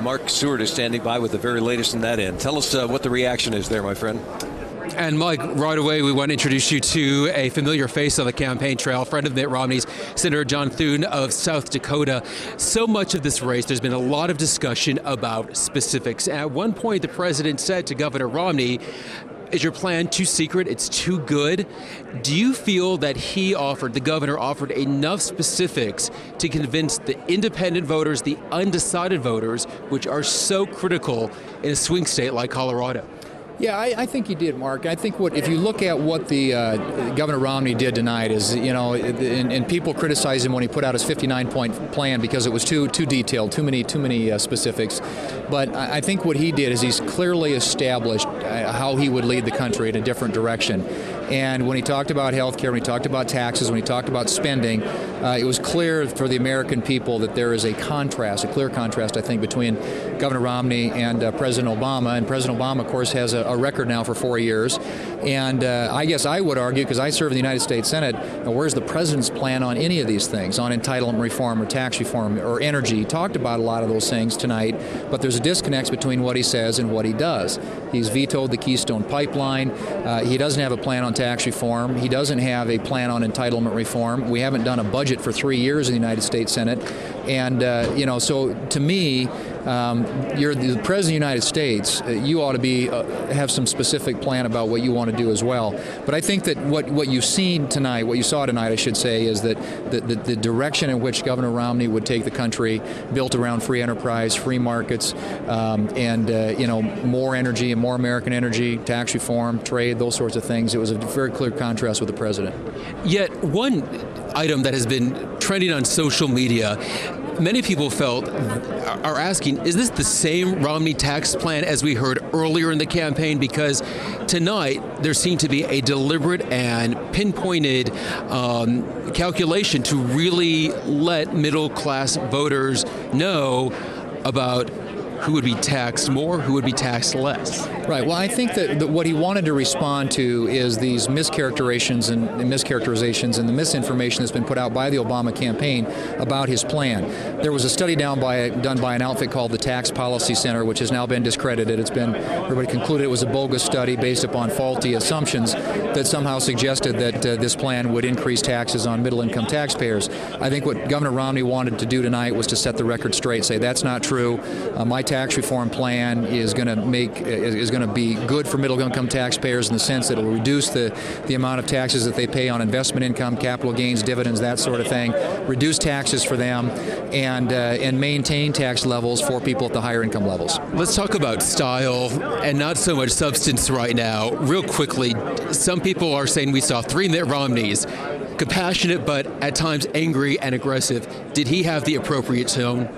Mark Stewart is standing by with the very latest in that end. Tell us what the reaction is there, my friend. And Mike, right away, we want to introduce you to a familiar face on the campaign trail, friend of Mitt Romney's, Senator John Thune of South Dakota. So much of this race, there's been a lot of discussion about specifics. At one point, the president said to Governor Romney, "Is your plan too secret? It's too good?" Do you feel that the governor offered enough specifics to convince the independent voters, the undecided voters, which are so critical in a swing state like Colorado? Yeah, I think he did, Mark. I think if you look at what the Governor Romney did tonight is, and people criticize him when he put out his 59-point plan because it was too detailed, too many specifics. But I think what he did is he's clearly established how he would lead the country in a different direction. And when he talked about health care, when he talked about taxes, when he talked about spending, it was clear for the American people that there is a clear contrast, I think, between Governor Romney and President Obama. And President Obama, of course, has a record now for 4 years. And I guess I would argue, because I serve in the United States Senate, where's the president's plan on any of these things, on entitlement reform or tax reform or energy? He talked about a lot of those things tonight, but there's a disconnect between what he says and what he does. He's vetoed the Keystone Pipeline. He doesn't have a plan on tax reform. He doesn't have a plan on entitlement reform. We haven't done a budget for 3 years in the United States Senate. And, so to me, you're the President of the United States. You ought to have some specific plan about what you want to do as well. But I think that what you've seen tonight, what you saw tonight, I should say, is that the direction in which Governor Romney would take the country, built around free enterprise, free markets, and more energy and more American energy, tax reform, trade, those sorts of things. It was a very clear contrast with the president. Yet one item that has been trending on social media, many people are asking, is this the same Romney tax plan as we heard earlier in the campaign? Because tonight there seemed to be a deliberate and pinpointed calculation to really let middle-class voters know about who would be taxed more, who would be taxed less. Right. Well, I think that what he wanted to respond to is these mischaracterizations and the misinformation that's been put out by the Obama campaign about his plan. There was a study done by an outfit called the Tax Policy Center, which has now been discredited. Everybody concluded it was a bogus study based upon faulty assumptions that somehow suggested that this plan would increase taxes on middle-income taxpayers. I think what Governor Romney wanted to do tonight was to set the record straight, say that's not true. My tax reform plan is going to be good for middle-income taxpayers in the sense that it will reduce the amount of taxes that they pay on investment income, capital gains, dividends, that sort of thing, reduce taxes for them, and maintain tax levels for people at the higher income levels. Let's talk about style and not so much substance right now. Real quickly, some people are saying we saw 3 Mitt Romneys, compassionate but at times angry and aggressive. Did he have the appropriate tone?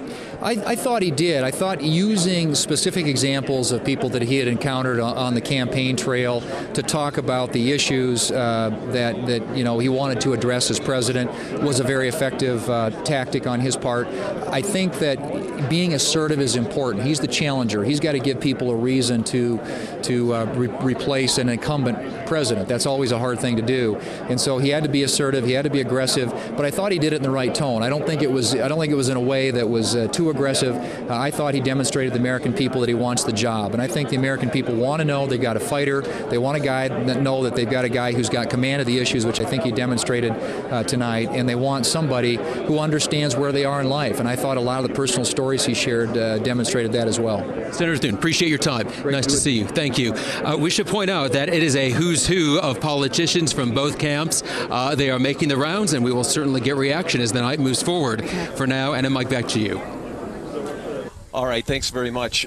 I thought he did. I thought using specific examples of people that he had encountered on the campaign trail to talk about the issues that he wanted to address as president was a very effective tactic on his part. I think that being assertive is important. He's the challenger. He's got to give people a reason to replace an incumbent president. That's always a hard thing to do. And so he had to be assertive. He had to be aggressive. But I thought he did it in the right tone. I don't think it was in a way that was too aggressive. I thought he demonstrated to the American people that he wants the job. And I think the American people want to know they've got a fighter. They want a guy that know that they've got a guy who's got command of the issues, which I think he demonstrated tonight. And they want somebody who understands where they are in life. And I thought a lot of the personal stories he shared demonstrated that as well. Senator Thune, appreciate your time. Nice to see you. Thank you. We should point out that it is a who's who of politicians from both camps. They are making the rounds, and we will certainly get reaction as the night moves forward. For now, and Mike, back to you. All right, thanks very much.